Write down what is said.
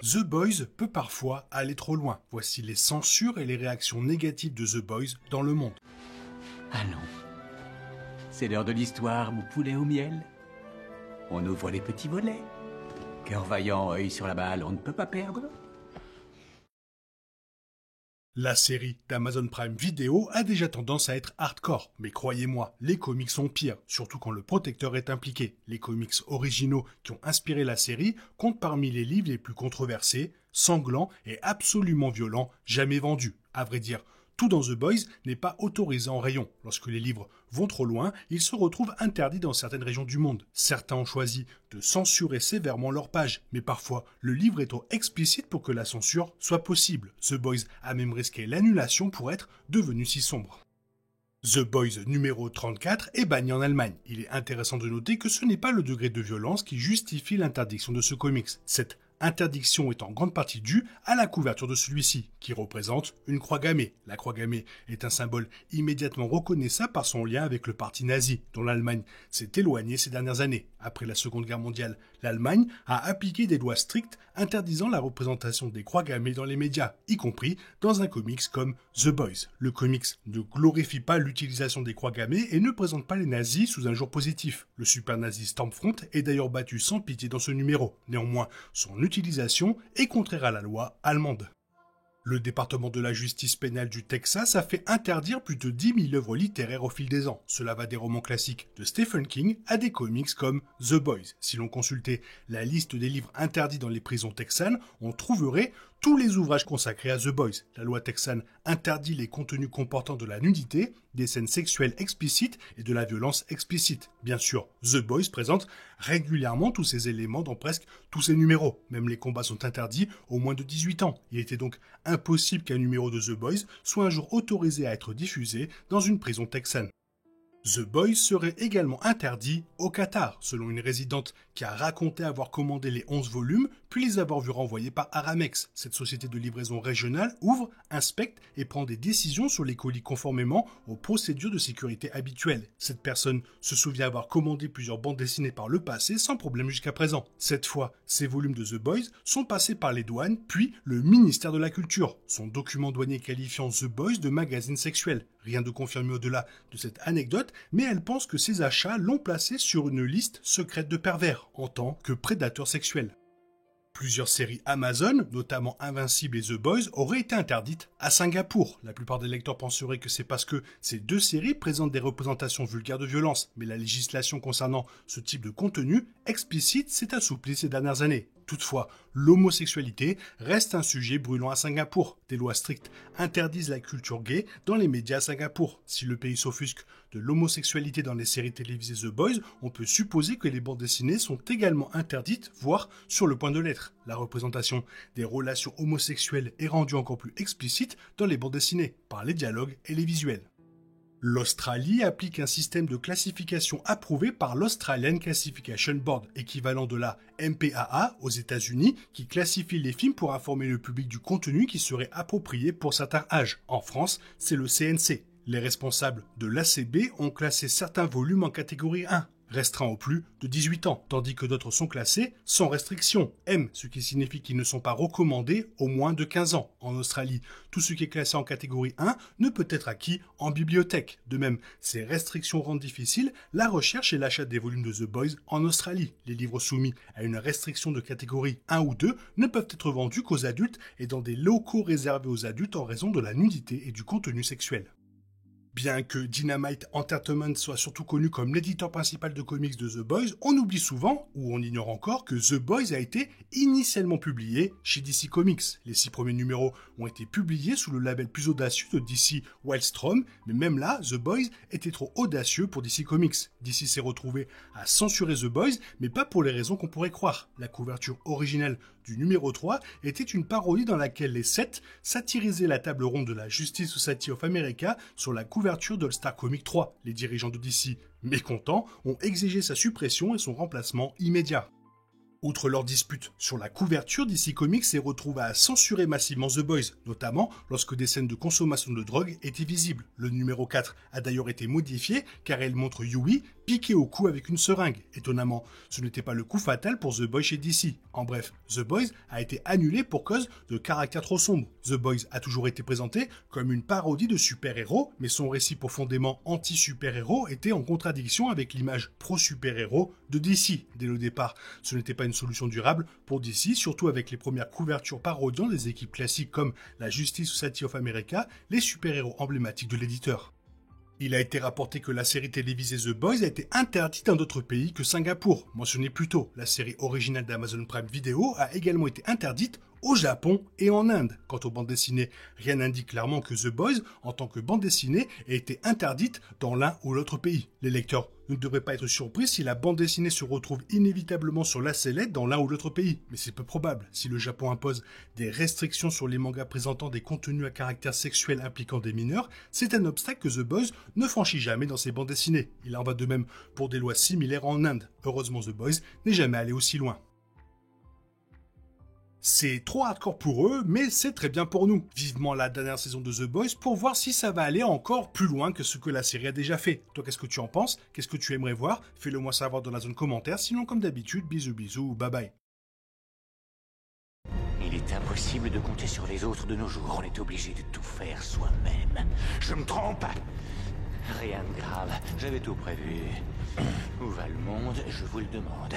The Boys peut parfois aller trop loin. Voici les censures et les réactions négatives de The Boys dans le monde. Allons. C'est l'heure de l'histoire, mon poulet au miel. On ouvre les petits volets. Cœur vaillant, œil sur la balle, on ne peut pas perdre. La série d'Amazon Prime Video a déjà tendance à être hardcore, mais croyez-moi, les comics sont pires, surtout quand le protecteur est impliqué. Les comics originaux qui ont inspiré la série comptent parmi les livres les plus controversés, sanglants et absolument violents jamais vendus. À vrai dire, tout dans The Boys n'est pas autorisé en rayon. Lorsque les livres vont trop loin, ils se retrouvent interdits dans certaines régions du monde. Certains ont choisi de censurer sévèrement leurs pages, mais parfois le livre est trop explicite pour que la censure soit possible. The Boys a même risqué l'annulation pour être devenu si sombre. The Boys numéro 34 est banni en Allemagne. Il est intéressant de noter que ce n'est pas le degré de violence qui justifie l'interdiction de ce comics. Cette interdiction est en grande partie due à la couverture de celui-ci, qui représente une croix gammée. La croix gammée est un symbole immédiatement reconnaissable par son lien avec le parti nazi, dont l'Allemagne s'est éloignée ces dernières années. Après la Seconde Guerre mondiale, l'Allemagne a appliqué des lois strictes interdisant la représentation des croix gammées dans les médias, y compris dans un comics comme The Boys. Le comics ne glorifie pas l'utilisation des croix gammées et ne présente pas les nazis sous un jour positif. Le super nazi Stormfront est d'ailleurs battu sans pitié dans ce numéro. Néanmoins, son utilisation est contraire à la loi allemande. Le département de la justice pénale du Texas a fait interdire plus de 10 000 œuvres littéraires au fil des ans. Cela va des romans classiques de Stephen King à des comics comme The Boys. Si l'on consultait la liste des livres interdits dans les prisons texanes, on trouverait tous les ouvrages consacrés à The Boys. La loi texane interdit les contenus comportant de la nudité, des scènes sexuelles explicites et de la violence explicite. Bien sûr, The Boys présente régulièrement tous ces éléments dans presque tous ses numéros. Même les combats sont interdits aux moins de 18 ans. Il était donc impossible qu'un numéro de The Boys soit un jour autorisé à être diffusé dans une prison texane. The Boys serait également interdit au Qatar, selon une résidente qui a raconté avoir commandé les 11 volumes, puis les avoir vus renvoyés par Aramex. Cette société de livraison régionale ouvre, inspecte et prend des décisions sur les colis conformément aux procédures de sécurité habituelles. Cette personne se souvient avoir commandé plusieurs bandes dessinées par le passé sans problème jusqu'à présent. Cette fois, ces volumes de The Boys sont passés par les douanes, puis le ministère de la Culture. Son document douanier qualifiant The Boys de magazine sexuel. Rien de confirmé au-delà de cette anecdote, mais elle pense que ses achats l'ont placé sur une liste secrète de pervers, en tant que prédateur sexuel. Plusieurs séries Amazon, notamment Invincible et The Boys, auraient été interdites à Singapour. La plupart des lecteurs penseraient que c'est parce que ces deux séries présentent des représentations vulgaires de violence, mais la législation concernant ce type de contenu explicite s'est assouplie ces dernières années. Toutefois, l'homosexualité reste un sujet brûlant à Singapour. Des lois strictes interdisent la culture gay dans les médias à Singapour. Si le pays s'offusque de l'homosexualité dans les séries télévisées The Boys, on peut supposer que les bandes dessinées sont également interdites, voire sur le point de l'être. La représentation des relations homosexuelles est rendue encore plus explicite dans les bandes dessinées, par les dialogues et les visuels. L'Australie applique un système de classification approuvé par l'Australian Classification Board, équivalent de la MPAA aux États-Unis, qui classifie les films pour informer le public du contenu qui serait approprié pour certains âges. En France, c'est le CNC. Les responsables de l'ACB ont classé certains volumes en catégorie 1, restreints aux plus de 18 ans, tandis que d'autres sont classés sans restriction, M, ce qui signifie qu'ils ne sont pas recommandés aux moins de 15 ans. En Australie, tout ce qui est classé en catégorie 1 ne peut être acquis en bibliothèque. De même, ces restrictions rendent difficile la recherche et l'achat des volumes de The Boys en Australie. Les livres soumis à une restriction de catégorie 1 ou 2 ne peuvent être vendus qu'aux adultes et dans des locaux réservés aux adultes en raison de la nudité et du contenu sexuel. Bien que Dynamite Entertainment soit surtout connu comme l'éditeur principal de comics de The Boys, on oublie souvent, ou on ignore encore, que The Boys a été initialement publié chez DC Comics. Les 6 premiers numéros ont été publiés sous le label plus audacieux de DC Wildstorm, mais même là, The Boys était trop audacieux pour DC Comics. DC s'est retrouvé à censurer The Boys, mais pas pour les raisons qu'on pourrait croire. La couverture originale du numéro 3 était une parodie dans laquelle les 7 satirisaient la table ronde de la Justice Society of America sur la couverture d'All-Star Comic 3. Les dirigeants de DC, mécontents, ont exigé sa suppression et son remplacement immédiat. Outre leur dispute sur la couverture, DC Comics s'est retrouvé à censurer massivement The Boys, notamment lorsque des scènes de consommation de drogue étaient visibles. Le numéro 4 a d'ailleurs été modifié car elle montre Yui piqué au cou avec une seringue. Étonnamment, ce n'était pas le coup fatal pour The Boys chez DC. En bref, The Boys a été annulé pour cause de caractère trop sombre. The Boys a toujours été présenté comme une parodie de super-héros, mais son récit profondément anti-super-héros était en contradiction avec l'image pro-super-héros de DC. Dès le départ, ce n'était pas une solution durable pour DC, surtout avec les premières couvertures parodiant des équipes classiques comme la Justice Society of America, les super-héros emblématiques de l'éditeur. Il a été rapporté que la série télévisée The Boys a été interdite dans d'autres pays que Singapour. Mentionné plus tôt, la série originale d'Amazon Prime Video a également été interdite au Japon et en Inde. Quant aux bandes dessinées, rien n'indique clairement que The Boys, en tant que bande dessinée, ait été interdite dans l'un ou l'autre pays. Les lecteurs ne devraient pas être surpris si la bande dessinée se retrouve inévitablement sur la sellette dans l'un ou l'autre pays. Mais c'est peu probable. Si le Japon impose des restrictions sur les mangas présentant des contenus à caractère sexuel impliquant des mineurs, c'est un obstacle que The Boys ne franchit jamais dans ses bandes dessinées. Il en va de même pour des lois similaires en Inde. Heureusement, The Boys n'est jamais allé aussi loin. C'est trop hardcore pour eux, mais c'est très bien pour nous. Vivement la dernière saison de The Boys pour voir si ça va aller encore plus loin que ce que la série a déjà fait. Toi, qu'est-ce que tu en penses? Qu'est-ce que tu aimerais voir? Fais-le moi savoir dans la zone commentaire. Sinon, comme d'habitude, bisous bisous, bye bye. Il est impossible de compter sur les autres de nos jours. On est obligé de tout faire soi-même. Je me trompe? Rien de grave. J'avais tout prévu. Où va le monde? Je vous le demande.